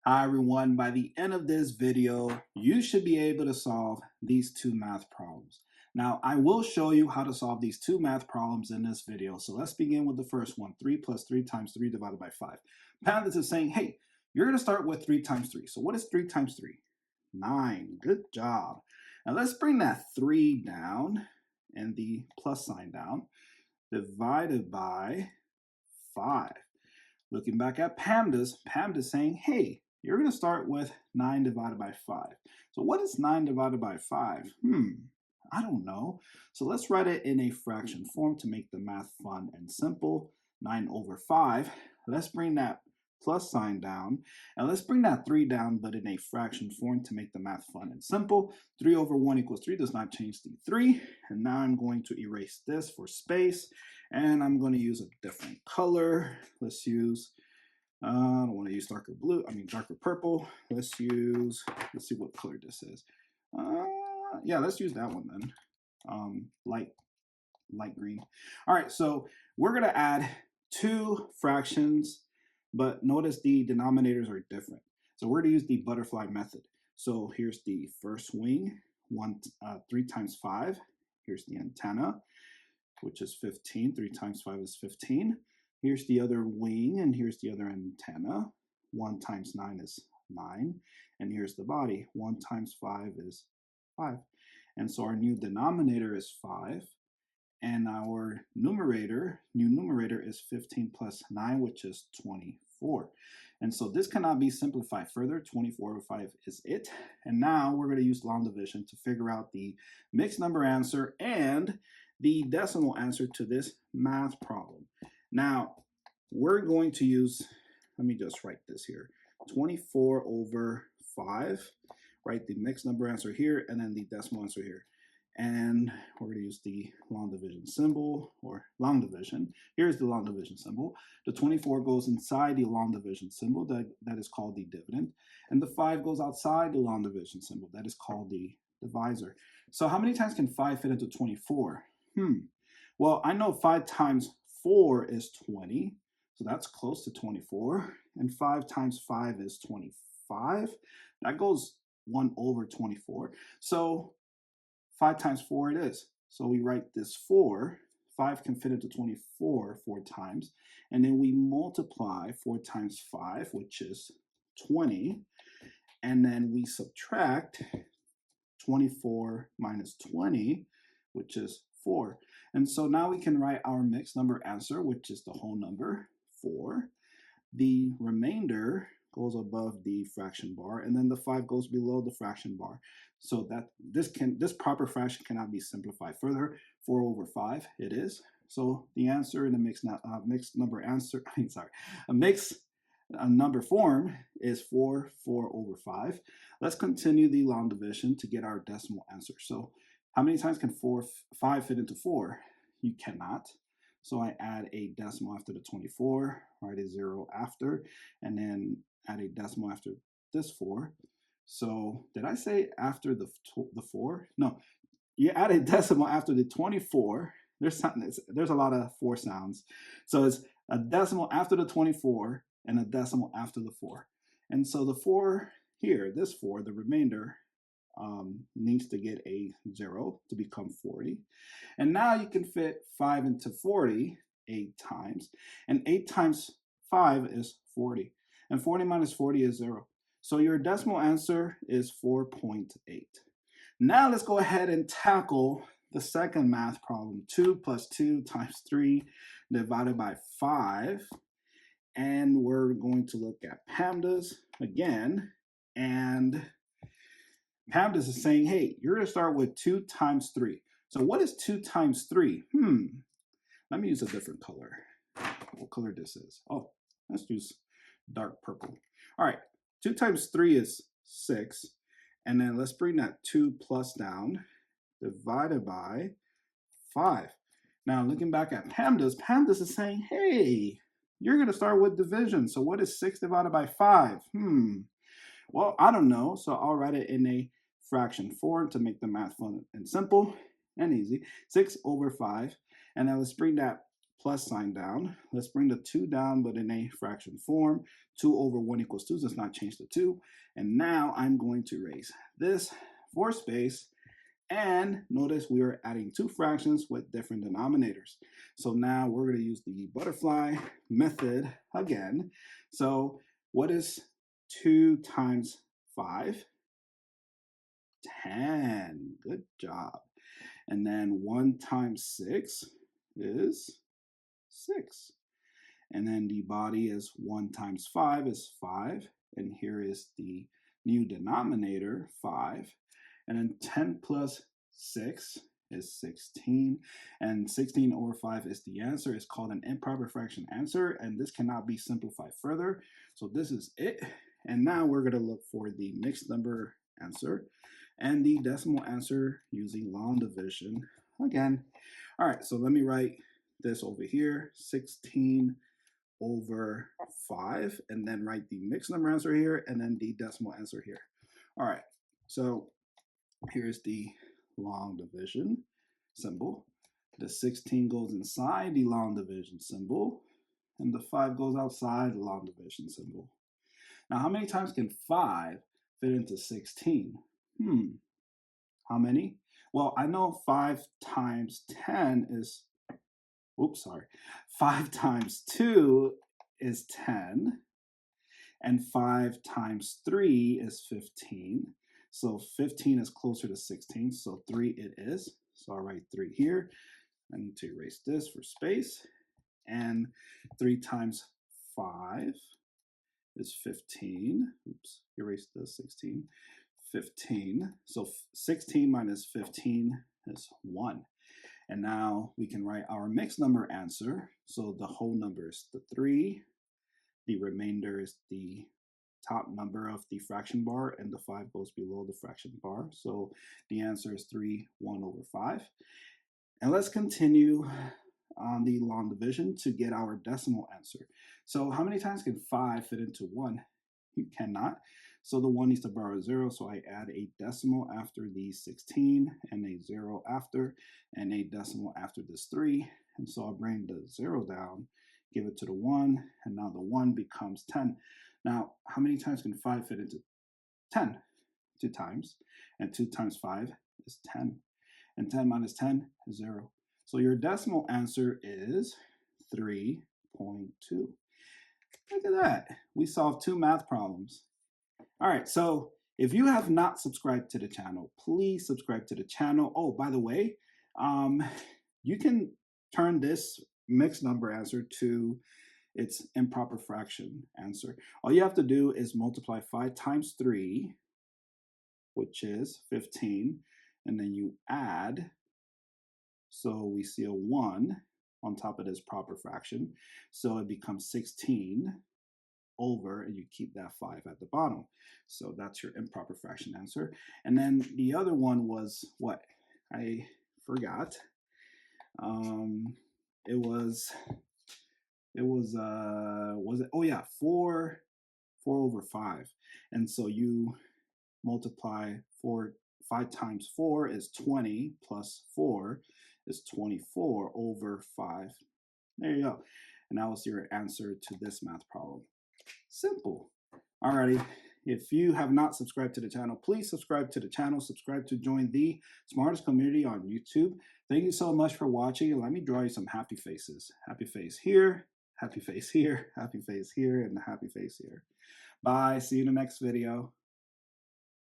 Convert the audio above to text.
Hi everyone, by the end of this video, you should be able to solve these two math problems. Now, I will show you how to solve these two math problems in this video. So let's begin with the first one, 3 plus 3 times 3 divided by 5. PEMDAS is saying, hey, you're going to start with 3 times 3. So what is 3 times 3? 9. Good job. Now let's bring that 3 down and the plus sign down, divided by 5. Looking back at PEMDAS, PEMDAS is saying, hey, you're going to start with 9 divided by 5. So what is 9 divided by 5? I don't know. So let's write it in a fraction form to make the math fun and simple. 9 over 5. Let's bring that plus sign down. And let's bring that 3 down, but in a fraction form to make the math fun and simple. 3 over 1 equals 3 does not change the 3. And now I'm going to erase this for space. And I'm going to use a different color. Let's use, I don't want to use darker purple. Let's see what color this is. Yeah, let's use that one then. Light green. All right, so we're going to add two fractions, but notice the denominators are different. So we're going to use the butterfly method. So here's the first wing, 3 times 5. Here's the antenna, which is 15. 3 times 5 is 15. Here's the other wing, and here's the other antenna. 1 times 9 is 9. And here's the body. 1 times 5 is 5. And so our new denominator is 5. And our new numerator is 15 plus 9, which is 24. And so this cannot be simplified further. 24 over 5 is it. And now we're going to use long division to figure out the mixed number answer and the decimal answer to this math problem. Now, we're going to use, let me just write this here, 24 over 5, write the mixed number answer here, and then the decimal answer here. And we're going to use the long division symbol, or long division. Here's the long division symbol. The 24 goes inside the long division symbol, that is called the dividend. And the 5 goes outside the long division symbol, that is called the divisor. So how many times can 5 fit into 24? Well, I know 5 times 4 is 20, so that's close to 24. And 5 times 5 is 25. That goes 1 over 24. So 5 times 4 it is. So we write this 4. 5 can fit into 24 4 times. And then we multiply 4 times 5, which is 20. And then we subtract 24 minus 20, which is 4. And so now we can write our mixed number answer, which is the whole number, 4. The remainder goes above the fraction bar, and then the 5 goes below the fraction bar. So that this proper fraction cannot be simplified further. 4 over 5 it is. So the answer in a mixed number form is 4 over 5. Let's continue the long division to get our decimal answer. So how many times can 5 fit into 4? You cannot. So I add a decimal after the 24, write a 0 after, and then add a decimal after this 4. So did I say after the 4? No, you add a decimal after the 24. There's a lot of 4 sounds. So it's a decimal after the 24 and a decimal after the 4. And so the 4 here, this 4, the remainder, needs to get a 0 to become 40. And now you can fit 5 into 40 8 times. And 8 times 5 is 40. And 40 minus 40 is 0. So your decimal answer is 4.8. Now let's go ahead and tackle the second math problem. 2 plus 2 times 3 divided by 5. And we're going to look at PEMDAS again. And PEMDAS is saying, hey, you're going to start with 2 times 3. So what is 2 times 3? Let me use a different color. What color this is? Oh, let's use dark purple. All right, 2 times 3 is 6. And then let's bring that 2 plus down, divided by 5. Now, looking back at PEMDAS, PEMDAS is saying, hey, you're going to start with division. So what is 6 divided by 5? Well, I don't know, so I'll write it in a fraction form to make the math fun and simple and easy. 6 over 5. And now let's bring that plus sign down. Let's bring the 2 down, but in a fraction form. 2 over 1 equals 2. Let's not change the 2. And now I'm going to erase this for space. And notice we are adding 2 fractions with different denominators. So now we're going to use the butterfly method again. So what is 2 times 5? 10. Good job. And then 1 times 6 is 6. And then the body is 1 times 5 is 5. And here is the new denominator, 5. And then 10 plus 6 is 16. And 16 over 5 is the answer. It's called an improper fraction answer. And this cannot be simplified further. So this is it. And now we're going to look for the mixed number answer and the decimal answer using long division again. All right, so let me write this over here, 16 over 5, and then write the mixed number answer here, and then the decimal answer here. All right, so here's the long division symbol. The 16 goes inside the long division symbol, and the 5 goes outside the long division symbol. Now, how many times can 5 fit into 16? How many? Well, I know 5 times 10 is, 5 times 2 is 10, and 5 times 3 is 15. So 15 is closer to 16, so 3 it is. So I'll write 3 here. I need to erase this for space. And 3 times 5 is 15. Oops, erase the 16. 15. So 16 minus 15 is 1. And now we can write our mixed number answer. So the whole number is the 3. The remainder is the top number of the fraction bar, and the 5 goes below the fraction bar. So the answer is 3, 1 over 5. And let's continue on the long division to get our decimal answer. So how many times can 5 fit into 1? You cannot. So the 1 needs to borrow a 0, so I add a decimal after the 16, and a 0 after, and a decimal after this 3. And so I'll bring the 0 down, give it to the 1, and now the 1 becomes 10. Now, how many times can 5 fit into 10? 2 times. And 2 times 5 is 10. And 10 minus 10 is 0. So your decimal answer is 3.2. Look at that. We solved 2 math problems. All right, so if you have not subscribed to the channel, please subscribe to the channel. Oh, by the way, you can turn this mixed number answer to its improper fraction answer. All you have to do is multiply 5 times 3, which is 15, and then you add, so we see a 1 on top of this proper fraction, so it becomes 16 over, and you keep that 5 at the bottom. So that's your improper fraction answer. And then the other one was what? I forgot. Oh 4 over 5. And so you multiply 5 times 4 is 20, plus 4 is 24 over 5. There you go. And that was your answer to this math problem. Simple. Alrighty. If you have not subscribed to the channel, please subscribe to the channel. Subscribe to join the smartest community on YouTube. Thank you so much for watching. Let me draw you some happy faces. Happy face here, happy face here, happy face here, and happy face here. Bye. See you in the next video.